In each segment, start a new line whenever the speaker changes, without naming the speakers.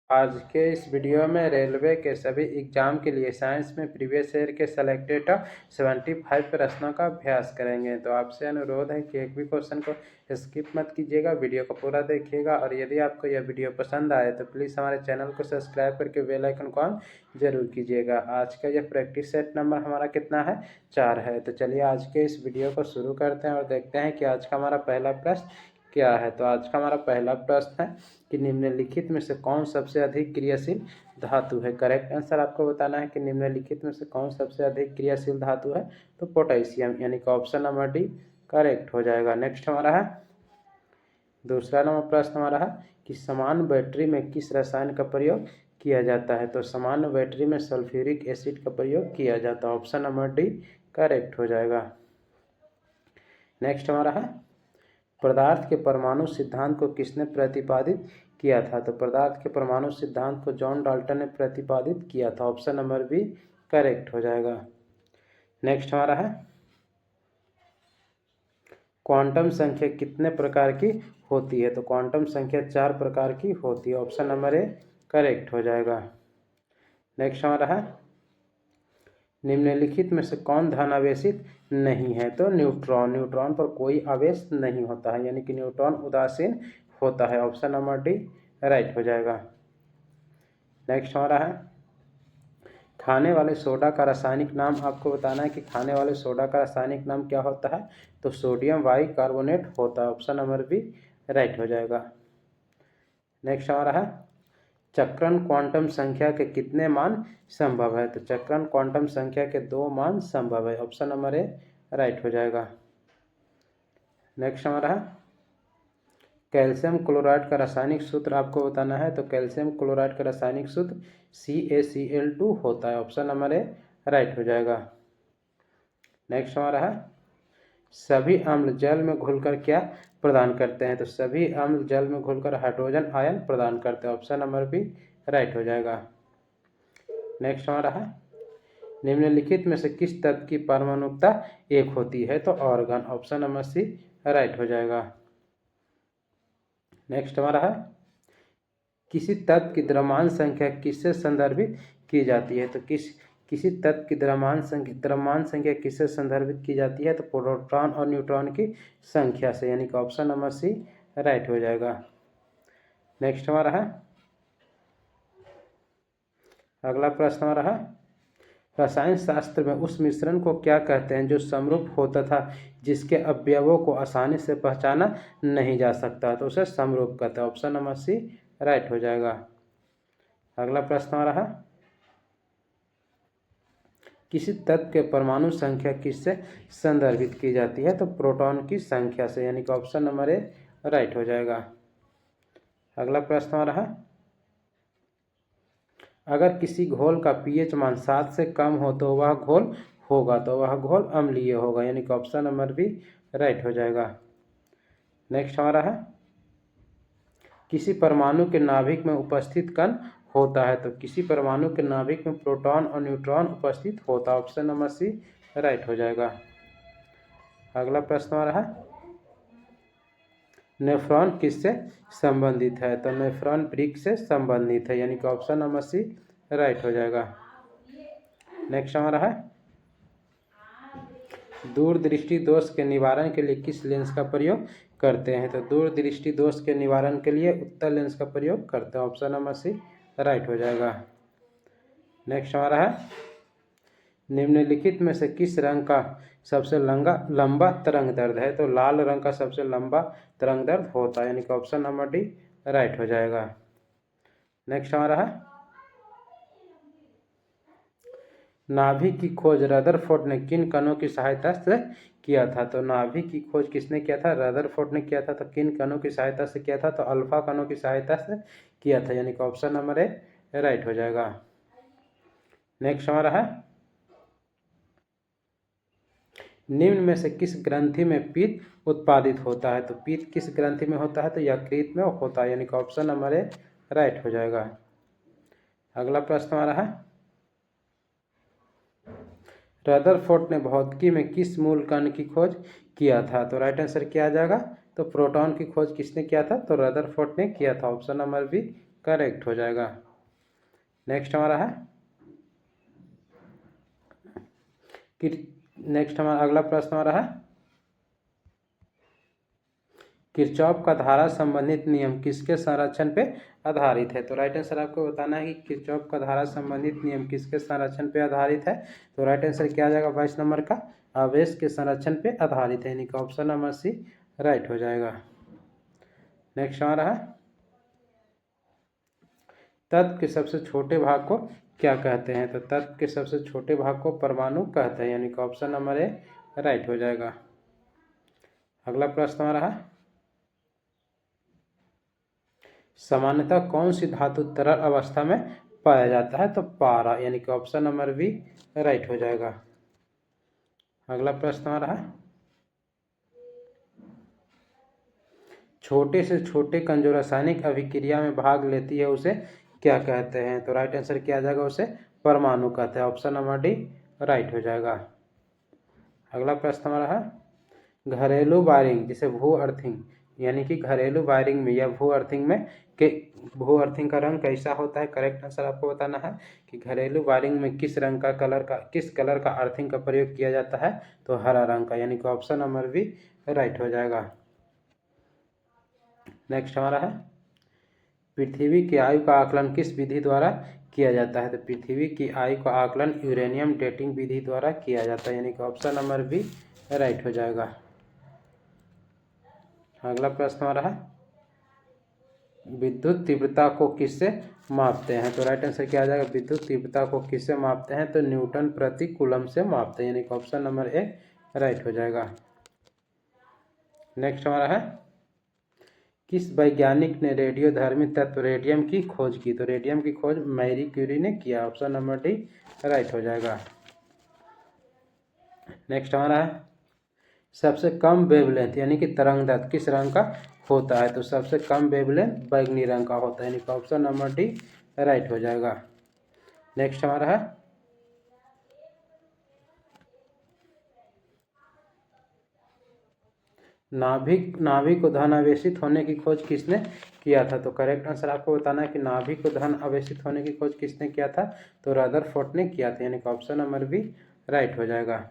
आज के इस वीडियो में रेलवे के सभी एग्जाम के लिए साइंस में प्रीवियस ईयर के सेलेक्टेड 75 प्रश्नों का अभ्यास करेंगे। तो आपसे अनुरोध है कि एक भी क्वेश्चन को स्किप मत कीजिएगा, वीडियो को पूरा देखिएगा। और यदि आपको यह वीडियो पसंद आए तो प्लीज़ हमारे चैनल को सब्सक्राइब करके बेल आइकन को ऑन जरूर कीजिएगा। आज का यह प्रैक्टिस सेट नंबर हमारा कितना है? 4 है। तो चलिए आज के इस वीडियो को शुरू करते हैं और देखते हैं कि आज का हमारा पहला प्रश्न क्या है। तो आज का हमारा पहला प्रश्न है कि निम्नलिखित में से कौन सबसे अधिक क्रियाशील धातु है। करेक्ट आंसर आपको बताना है कि निम्नलिखित में से कौन सबसे अधिक क्रियाशील धातु है। तो पोटेशियम, यानी कि ऑप्शन नंबर डी करेक्ट हो जाएगा। नेक्स्ट हमारा है दूसरा नंबर प्रश्न हमारा है कि समान बैटरी में किस रसायन का प्रयोग किया जाता है। तो समान बैटरी में सल्फ्यूरिक एसिड का प्रयोग किया जाता है। ऑप्शन नंबर डी करेक्ट हो जाएगा। नेक्स्ट हमारा है पदार्थ के परमाणु सिद्धांत को किसने प्रतिपादित किया था। तो पदार्थ के परमाणु सिद्धांत को जॉन डाल्टन ने प्रतिपादित किया था। ऑप्शन नंबर बी करेक्ट हो जाएगा। नेक्स्ट हमारा है क्वांटम संख्या कितने प्रकार की होती है। तो क्वांटम संख्या 4 प्रकार की होती है। ऑप्शन नंबर ए करेक्ट हो जाएगा। नेक्स्ट हमारा है निम्नलिखित में से कौन धनावेशित नहीं है। तो न्यूट्रॉन, न्यूट्रॉन पर कोई आवेश नहीं होता है, यानी कि न्यूट्रॉन उदासीन होता है। ऑप्शन नंबर डी राइट हो जाएगा। नेक्स्ट हमारा है खाने वाले सोडा का रासायनिक नाम आपको बताना है कि खाने वाले सोडा का रासायनिक नाम क्या होता है। तो सोडियम बाइकार्बोनेट होता है। ऑप्शन नंबर बी राइट हो जाएगा। नेक्स्ट हमारा है चक्रण क्वांटम संख्या के कितने मान संभव है। तो चक्रण क्वांटम संख्या के 2 मान संभव है। ऑप्शन नंबर ए राइट हो जाएगा। नेक्स्ट हमारा है कैल्शियम क्लोराइड का रासायनिक सूत्र आपको बताना है। तो कैल्शियम क्लोराइड का रासायनिक सूत्र CaCl2 होता है। ऑप्शन नंबर ए राइट हो जाएगा। नेक्स्ट हमारा है सभी अम्ल जल में घुलकर क्या प्रदान करते हैं। तो सभी अम्ल जल में घुलकर हाइड्रोजन आयन प्रदान करते हैं। ऑप्शन नंबर बी राइट हो जाएगा। नेक्स्ट हमारा है निम्नलिखित में से किस तत्व की परमाणुकता 1 होती है। तो organ. Option number C right हो जाएगा। नेक्स्ट हमारा है किसी तत्व की द्रव्यमान संख्या किससे संदर्भित की जाती है। तो किसी तत्व की द्रव्यमान संख्या किससे संदर्भित की जाती है। तो प्रोटॉन और न्यूट्रॉन की संख्या से, यानी कि ऑप्शन नंबर सी राइट हो जाएगा। नेक्स्ट हमारा है अगला प्रश्न हमारा है रसायन शास्त्र में उस मिश्रण को क्या कहते हैं जो समरूप होता था जिसके अवयवों को आसानी से पहचाना नहीं जा सकता। तो उसे समरूप कहते हैं। ऑप्शन नंबर सी राइट हो जाएगा। अगला प्रश्न हमारा है किसी तत्व के परमाणु संख्या किससे संदर्भित की जाती है। तो प्रोटॉन की संख्या से, यानी कि ऑप्शन नंबर ए राइट हो जाएगा। अगला प्रश्न हमारा है अगर किसी घोल का pH मान 7 से कम हो तो वह घोल होगा। तो वह घोल अम्लीय होगा, यानी कि ऑप्शन नंबर बी राइट हो जाएगा। नेक्स्ट हमारा है किसी परमाणु के नाभिक में उपस्थित कण होता है। तो किसी परमाणु के नाभिक में प्रोटॉन और न्यूट्रॉन उपस्थित होता है। ऑप्शन नंबर सी राइट हो जाएगा। अगला प्रश्न हमारा है नेफ्रॉन किससे संबंधित है। तो नेफ्रॉन वृक्क से संबंधित है, यानी कि ऑप्शन नंबर सी राइट हो जाएगा। नेक्स्ट हमारा है दूरदृष्टि दोष के निवारण के लिए किस लेंस का प्रयोग करते हैं। तो दूरदृष्टि दोष के निवारण के लिए उत्तल लेंस का प्रयोग करते हैं। ऑप्शन नंबर सी राइट हो जाएगा। नेक्स्ट हमारा है निम्नलिखित में से किस रंग का सबसे लंबा तरंग दैर्ध्य है। तो लाल रंग का सबसे लंबा तरंग दैर्ध्य होता है, यानी कि ऑप्शन नंबर डी राइट हो जाएगा। नेक्स्ट हमारा है नाभिक की खोज रदरफोर्ड ने किन कणों की सहायता से किया था। तो नाभिक की खोज किसने किया था? रदरफोर्ड ने किया था। तो किन कणों की सहायता से किया था? तो अल्फा कणों की सहायता से किया था, यानी कि ऑप्शन नंबर ए राइट हो जाएगा। नेक्स्ट हमारा है निम्न में से किस ग्रंथि में पित्त उत्पादित होता है। तो पित्त किस ग्रंथि में होता है? तो यकृत में होता है, यानी कि ऑप्शन नंबर ए राइट हो जाएगा। अगला प्रश्न हमारा है रदरफोर्ड ने भौतिकी में किस मूल कण की खोज किया था। तो राइट आंसर क्या आ जाएगा? तो प्रोटॉन की खोज किसने किया था? तो रदरफोर्ड ने किया था। ऑप्शन नंबर बी करेक्ट हो जाएगा। नेक्स्ट हमारा है नेक्स्ट हमारा अगला प्रश्न हमारा है किरचॉफ का धारा संबंधित नियम किसके संरक्षण पे आधारित है। तो राइट आंसर आपको बताना है कि किरचॉफ का धारा संबंधित नियम किसके संरक्षण पे आधारित है। तो राइट आंसर क्या आ जाएगा 22 नंबर का, आवेश के संरक्षण पे आधारित है, यानी कि ऑप्शन नंबर सी राइट हो जाएगा। नेक्स्ट हमारा है तत्व के सबसे छोटे भाग को क्या कहते हैं। तो तत्व के सबसे छोटे भाग को परमाणु कहते हैं, यानी कि ऑप्शन नंबर ए राइट हो जाएगा। अगला प्रश्न हमारा है सामान्यतः कौन सी धातु तरल अवस्था में पाया जाता है। तो पारा, यानी कि ऑप्शन नंबर बी राइट हो जाएगा। अगला प्रश्न हमारा है छोटे से छोटे कण जो रासायनिक अभिक्रिया में भाग लेती है उसे क्या कहते हैं। तो राइट आंसर क्या आ जाएगा, उसे परमाणु कहते हैं, ऑप्शन नंबर डी राइट हो जाएगा। अगला प्रश्न हमारा है घरेलू वायरिंग जिसे भू अर्थिंग, यानी कि घरेलू वायरिंग में या भू अर्थिंग में भू अर्थिंग का रंग कैसा होता है। करेक्ट आंसर आपको बताना है कि घरेलू वायरिंग में किस कलर का अर्थिंग का प्रयोग किया जाता है। तो हरा रंग का, यानी कि ऑप्शन नंबर बी राइट हो जाएगा। नेक्स्ट हमारा है पृथ्वी की आयु का आकलन किस विधि द्वारा किया जाता है। तो पृथ्वी की आयु का आकलन यूरेनियम डेटिंग विधि द्वारा किया जाता है, यानी कि ऑप्शन नंबर बी राइट हो जाएगा। अगला प्रश्न हमारा है विद्युत तीव्रता को किससे मापते हैं। तो राइट आंसर क्या आ जाएगा, विद्युत तीव्रता को किससे मापते हैं। तो न्यूटन प्रति कूलम से मापते हैं, यानी कि ऑप्शन नंबर ए राइट हो जाएगा। नेक्स्ट हमारा है किस वैज्ञानिक ने रेडियोधर्मी तत्व रेडियम की खोज की। तो रेडियम की खोज मैरी क्यूरी ने किया, ऑप्शन नंबर डी राइट हो जाएगा। नेक्स्ट हमारा है सबसे कम वेवलेंथ यानी कि तरंगदैर्घ्य किस रंग का होता है। तो सबसे कम वेवलेंथ बैंगनी रंग का होता है, यानी कि ऑप्शन नंबर डी राइट हो जाएगा। नेक्स्ट हमारा है नाभिक को धन आवेशित होने की खोज किसने किया था। तो करेक्ट आंसर आपको बताना है कि नाभिक को धन आवेशित होने की खोज किसने किया था। तो रदरफोर्ड ने किया था, यानी कि ऑप्शन नंबर बी राइट हो जाएगा।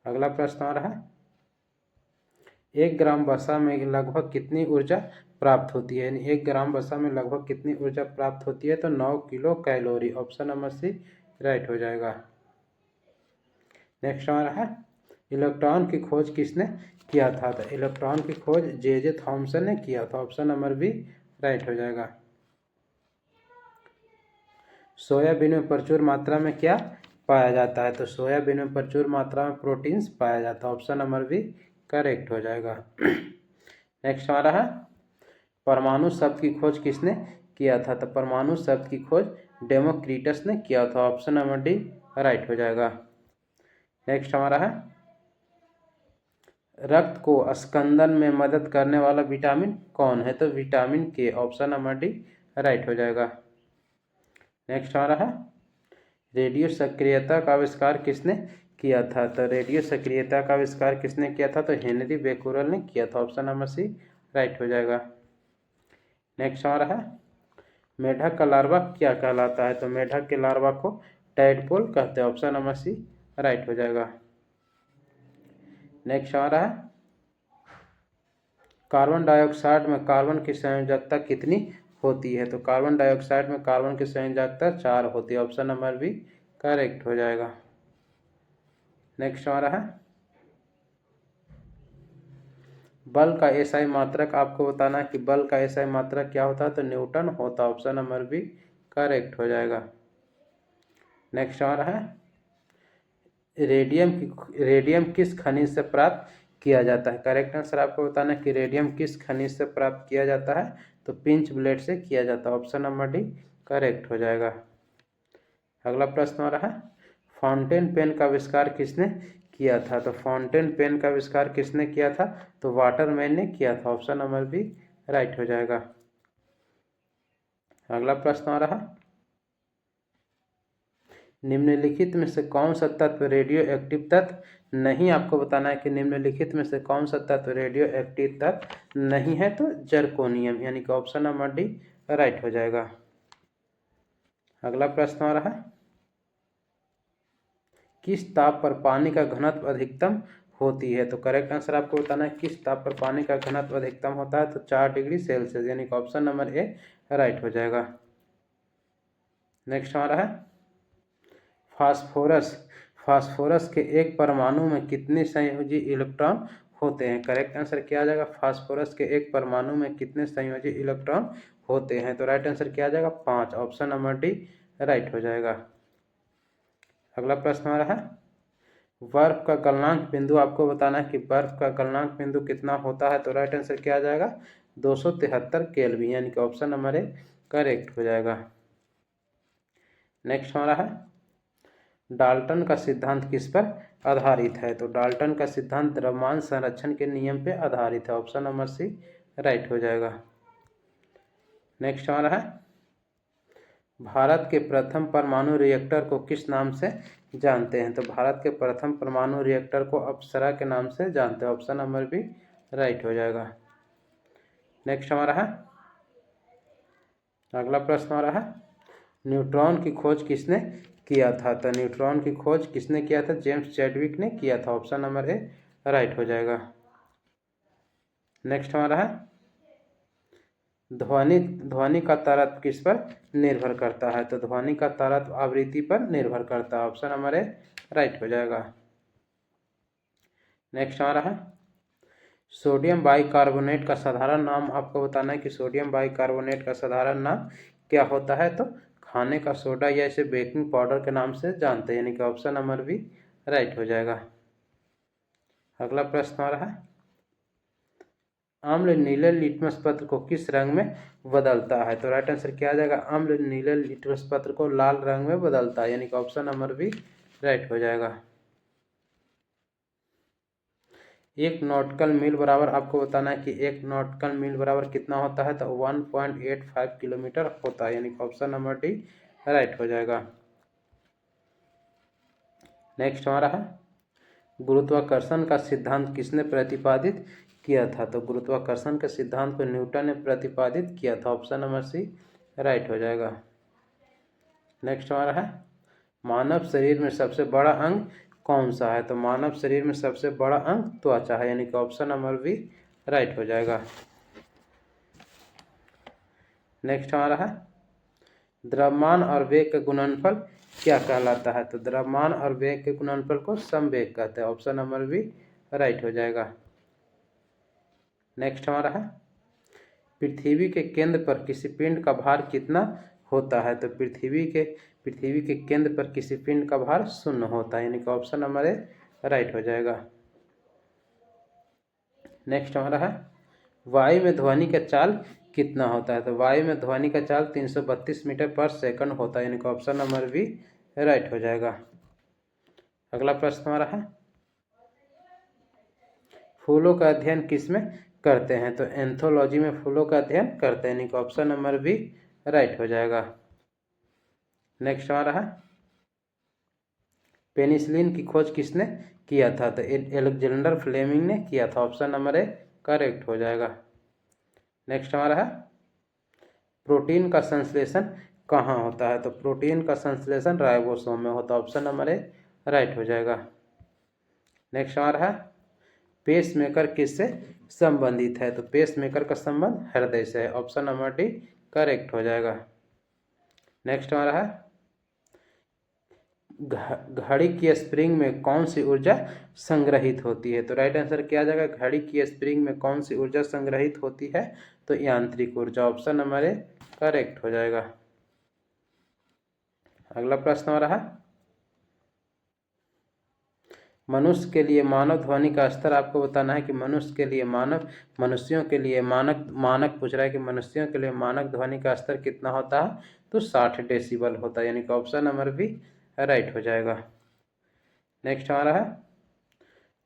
अगला प्रश्न आ रहा है 1 ग्राम वसा में लगभग कितनी ऊर्जा प्राप्त होती है। यानी 1 ग्राम वसा में लगभग कितनी ऊर्जा प्राप्त होती है। तो 9 kilo calorie, option number C right हो जाएगा। नेक्स्ट हमारा है इलेक्ट्रॉन की खोज किसने किया था। तो इलेक्ट्रॉन की खोज जे थॉमसन ने किया था, ऑप्शन नंबर बी राइट हो जाएगा। सोयाबीन में प्रचुर मात्रा में क्या पाया जाता है। तो सोयाबीन में प्रचुर मात्रा में प्रोटीन्स पाया जाता है, ऑप्शन नंबर बी करेक्ट हो जाएगा। नेक्स्ट हमारा है परमाणु शब्द की खोज किसने किया था। तो परमाणु शब्द की खोज डेमोक्रिटस ने किया था, ऑप्शन नंबर डी राइट हो जाएगा। नेक्स्ट हमारा है रक्त को स्कंदन में मदद करने वाला विटामिन कौन है। तो विटामिन के, ऑप्शन नंबर डी राइट हो जाएगा। नेक्स्ट हमारा है रेडियो सक्रियता का आविष्कार किसने किया था। तो रेडियो सक्रियता का आविष्कार किसने किया था। तो हेनरी बेकुरल ने किया था, ऑप्शन नंबर सी राइट हो जाएगा। नेक्स्ट हमारा है मेढक का लार्वा क्या कहलाता है। तो मेढक के लार्वा को टैडपोल कहते हैं, ऑप्शन नंबर सी राइट हो जाएगा। नेक्स्ट हमारा है कार्बन डाइऑक्साइड में कार्बन की संयोजकता कितनी होती है। तो कार्बन डाइऑक्साइड में कार्बन की संयोजकता 4 होती है, ऑप्शन नंबर बी करेक्ट हो जाएगा। नेक्स्ट हमारा है बल का एसआई मात्रक आपको बताना है कि बल का एसआई मात्रक क्या होता है। तो न्यूटन होता है, ऑप्शन नंबर बी करेक्ट हो जाएगा। नेक्स्ट हमारा है रेडियम किस खनिज से प्राप्त किया जाता है। करेक्ट आंसर आपको बताना है कि रेडियम किस खनिज से प्राप्त किया जाता है। तो पिंच ब्लेड से किया जाता है, ऑप्शन नंबर डी करेक्ट हो जाएगा। अगला प्रश्न आ रहा है फाउंटेन पेन का आविष्कार किसने किया था। तो फाउंटेन पेन का आविष्कार किसने किया था। तो वाटरमैन ने किया था, ऑप्शन नंबर बी राइट हो जाएगा। अगला प्रश्न आ रहा है निम्नलिखित में से कौन सा तत्व रेडियो एक्टिव तत्व नहीं। आपको बताना है कि निम्नलिखित में से कौन सा तत्व रेडियो एक्टिव तत्व नहीं है। तो जर्कोनियम, यानी कि ऑप्शन नंबर डी राइट हो जाएगा। अगला प्रश्न आ रहा है, किस ताप पर पानी का घनत्व अधिकतम होती है? तो करेक्ट आंसर आपको बताना है किस ताप पर पानी का घनत्व अधिकतम होता है, तो 4 डिग्री सेल्सियस, यानी कि ऑप्शन नंबर ए राइट हो जाएगा। नेक्स्ट आ रहा है, फास्फोरस फास्फोरस के एक परमाणु में कितने संयोजी इलेक्ट्रॉन होते हैं? करेक्ट आंसर क्या आ जाएगा, फास्फोरस के एक परमाणु में कितने संयोजी इलेक्ट्रॉन होते हैं? तो राइट आंसर क्या आ जाएगा, 5, ऑप्शन नंबर डी राइट हो जाएगा। अगला प्रश्न आ रहा है, बर्फ का गलनांक बिंदु आपको बताना है कि बर्फ का गलनांक बिंदु कितना होता है? तो राइट आंसर क्या आ जाएगा, 273 केल्विन, यानी कि ऑप्शन नंबर ए करेक्ट हो जाएगा। नेक्स्ट आ रहा है, डाल्टन का सिद्धांत किस पर आधारित है? तो डाल्टन का सिद्धांत द्रव्यमान संरक्षण के नियम पे आधारित है, ऑप्शन नंबर सी राइट हो जाएगा। नेक्स्ट आ रहा है, भारत के प्रथम परमाणु रिएक्टर को किस नाम से जानते हैं? तो भारत के प्रथम परमाणु रिएक्टर को अप्सरा के नाम से जानते हैं, ऑप्शन नंबर बी राइट हो जाएगा। नेक्स्ट हमारा है, अगला प्रश्न आ रहा है, न्यूट्रॉन की खोज किसने किया था? तो न्यूट्रॉन की खोज किसने किया था? जेम्स चैडविक ने किया था, ऑप्शन नंबर ए राइट हो जाएगा। नेक्स्ट हमारा है, ध्वनि का तारतम्य किस पर निर्भर करता है? तो ध्वनि का तारतम्य आवृत्ति पर निर्भर करता है, ऑप्शन नंबर ए राइट हो जाएगा। नेक्स्ट आ रहा है, सोडियम बाइकार्बोनेट का साधारण नाम आपको बताना है कि सोडियम बाइकार्बोनेट का साधारण नाम क्या होता है? तो खाने का सोडा या इसे बेकिंग पाउडर के नाम से जानते हैं, यानी कि ऑप्शन नंबर बी राइट हो जाएगा। अगला प्रश्न आ रहा है, अम्ल नीले लिटमस पत्र को किस रंग में बदलता है? तो राइट आंसर क्या आ जाएगा, अम्ल नीले लिटमस पत्र को लाल रंग में बदलता है, यानी कि ऑप्शन नंबर बी राइट हो जाएगा। एक नॉटिकल मील बराबर आपको बताना है कि एक नॉटिकल मील बराबर कितना होता है? तो 1.85 किलोमीटर होता है, यानी कि ऑप्शन नंबर डी राइट हो जाएगा। नेक्स्ट हमारा है, गुरुत्वाकर्षण का सिद्धांत किसने प्रतिपादित किया था? तो गुरुत्वाकर्षण के सिद्धांत को न्यूटन ने प्रतिपादित किया था, ऑप्शन नंबर सी राइट हो जाएगा। नेक्स्ट हमारा है, मानव शरीर में सबसे बड़ा अंग कौन सा है? तो मानव शरीर में सबसे बड़ा अंग त्वचा है, यानी कि ऑप्शन नंबर बी राइट हो जाएगा। नेक्स्ट हमारा है, द्रव्यमान और वेग का गुणनफल क्या कहलाता है? तो द्रव्यमान और वेग के गुणनफल को समवेग कहते हैं, ऑप्शन नंबर बी राइट हो जाएगा। नेक्स्ट हमारा है, पृथ्वी के केंद्र पर किसी पिंड का भार कितना होता है? तो पृथ्वी के केंद्र पर किसी पिंड का भार 0 होता है, यानी कि ऑप्शन नंबर ए राइट हो जाएगा। नेक्स्ट हमारा है, वायु में ध्वनि का चाल कितना होता है? तो वायु में ध्वनि का चाल 332 मीटर पर सेकंड होता है, यानी कि ऑप्शन नंबर बी राइट हो जाएगा। अगला प्रश्न हमारा है, फूलों का अध्ययन किसमें करते हैं? तो एंथोलॉजी में फूलों का अध्ययन करते हैं, यानी कि ऑप्शन नंबर बी राइट हो जाएगा। नेक्स्ट हमारा है, पेनिसिलिन की खोज किसने किया था? तो एलेक्जेंडर फ्लेमिंग ने किया था, ऑप्शन नंबर ए करेक्ट हो जाएगा। नेक्स्ट हमारा है, प्रोटीन का संश्लेषण कहाँ होता है? तो प्रोटीन का संश्लेषण राइबोसोम में होता है, ऑप्शन नंबर ए राइट हो जाएगा। नेक्स्ट हमारा है, पेसमेकर किससे संबंधित है? तो पेसमेकर का संबंध हृदय से है, ऑप्शन नंबर डी करेक्ट हो जाएगा। नेक्स्ट हमारा है, घड़ी की स्प्रिंग में कौन सी ऊर्जा संग्रहित होती है? तो राइट आंसर क्या आ जाएगा, घड़ी की स्प्रिंग में कौन सी ऊर्जा संग्रहित होती है? तो यांत्रिक ऊर्जा, ऑप्शन नंबर ए करेक्ट हो जाएगा। अगला प्रश्न आ रहा है, मनुष्य के लिए मानव ध्वनि का स्तर आपको बताना है कि मनुष्यों के लिए मानक पूछ रहा है कि मनुष्यों के लिए मानक ध्वनि का स्तर कितना होता है? तो 60 डेसिबल होता है, यानी कि ऑप्शन नंबर बी राइट हो जाएगा। नेक्स्ट हमारा है,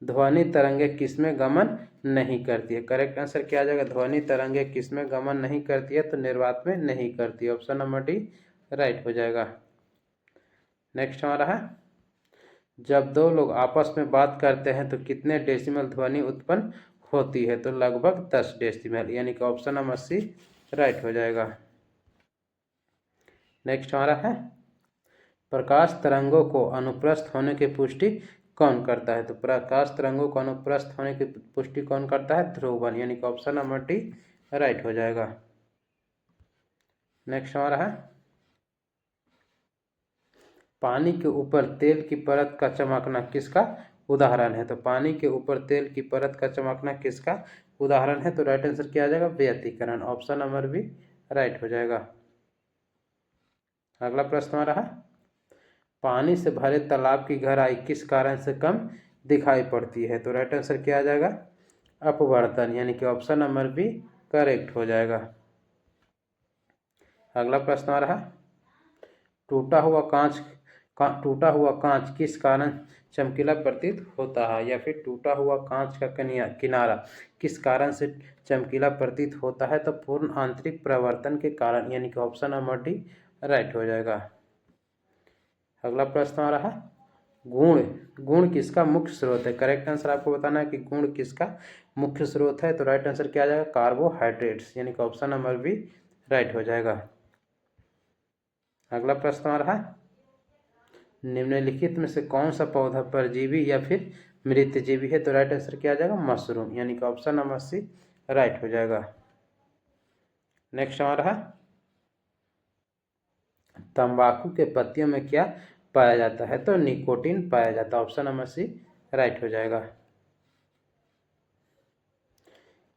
ध्वनि तरंगे किसमें गमन नहीं करती है? करेक्ट आंसर क्या आ जाएगा, ध्वनि तरंगे किसमें गमन नहीं करती है? तो निर्वात में नहीं करती है, ऑप्शन नंबर डी राइट हो जाएगा। नेक्स्ट हमारा है, जब दो लोग आपस में बात करते हैं तो कितने डेसिमल ध्वनि उत्पन्न होती है? तो लगभग 10 डेसिमल, यानी कि ऑप्शन नंबर सी राइट हो जाएगा। नेक्स्ट हमारा है प्रकाश तरंगों को अनुप्रस्थ होने की पुष्टि कौन करता है? तो प्रकाश तरंगों को अनुप्रस्थ होने की पुष्टि कौन करता है? ध्रुवण, यानी कि ऑप्शन नंबर डी राइट हो जाएगा। नेक्स्ट हमारा है पानी के ऊपर तेल की परत का चमकना किसका उदाहरण है? तो पानी के ऊपर तेल की परत का चमकना किसका उदाहरण है? तो राइट आंसर क्या आ जाएगा? व्यतिकरण, ऑप्शन नंबर बी राइट हो जाएगा। अगला प्रश्न हमारा है पानी से भरे तालाब की गहराई किस कारण से कम दिखाई पड़ती है? तो राइट आंसर क्या आ जाएगा? अपवर्तन, यानी कि ऑप्शन नंबर बी करेक्ट हो जाएगा। अगला प्रश्न आ रहा है टूटा हुआ कांच किस कारण चमकीला प्रतीत होता है? या फिर टूटा हुआ कांच का किनारा किस कारण से चमकीला प्रतीत होता है? तो पूर्ण आंतरिक प्रवर्तन के कारण, यानी कि ऑप्शन नंबर डी राइट हो जाएगा। अगला प्रश्न आ रहा है गुण किसका मुख्य स्रोत है? करेक्ट आंसर आपको बताना है कि गुण किसका मुख्य स्रोत है। तो राइट आंसर क्या आ जाएगा? कार्बोहाइड्रेट्स, यानी कि ऑप्शन नंबर बी राइट हो जाएगा। अगला प्रश्न आ रहा है निम्नलिखित में से कौन सा पौधा परजीवी या फिर मृतजीवी है? तो राइट आंसर क्या आ जाएगा? मशरूम, यानी कि ऑप्शन नंबर सी राइट हो जाएगा। नेक्स्ट आ रहा है तंबाकू के पत्तियों में क्या पाया जाता है? तो निकोटीन पाया जाता है, ऑप्शन नंबर सी राइट हो जाएगा।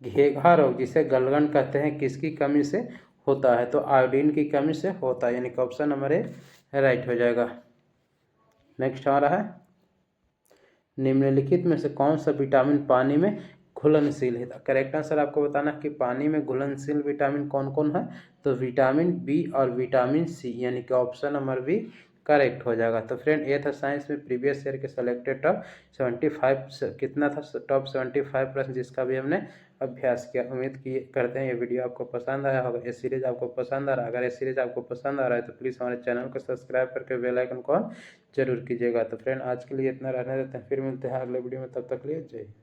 घेघा रोग जिसे गलगंड कहते हैं किसकी कमी से होता है? तो आयोडीन की कमी से होता है, यानी कि ऑप्शन नंबर ए राइट हो जाएगा। नेक्स्ट आ रहा है निम्नलिखित में से कौन सा विटामिन पानी में घुलनशील है? करेक्ट आंसर आपको बताना है कि पानी में घुलनशील विटामिन कौन कौन है? तो विटामिन बी और विटामिन सी, यानी कि ऑप्शन नंबर बी करेक्ट हो जाएगा। तो फ्रेंड ये था साइंस में प्रीवियस ईयर के सिलेक्टेड टॉप 75 कितना था टॉप 75 प्रश्न जिसका भी हमने अभ्यास किया। उम्मीद की करते हैं ये वीडियो आपको पसंद आया होगा, ये सीरीज आपको पसंद आ रहा है। अगर ये सीरीज आपको पसंद आ रहा है तो प्लीज़ हमारे चैनल को सब्सक्राइब करके बेल आइकन को जरूर कीजिएगा। तो फ्रेंड आज के लिए इतना रहने देते हैं, फिर मिलते हैं अगले वीडियो में, तब तक लिए जय हिंद।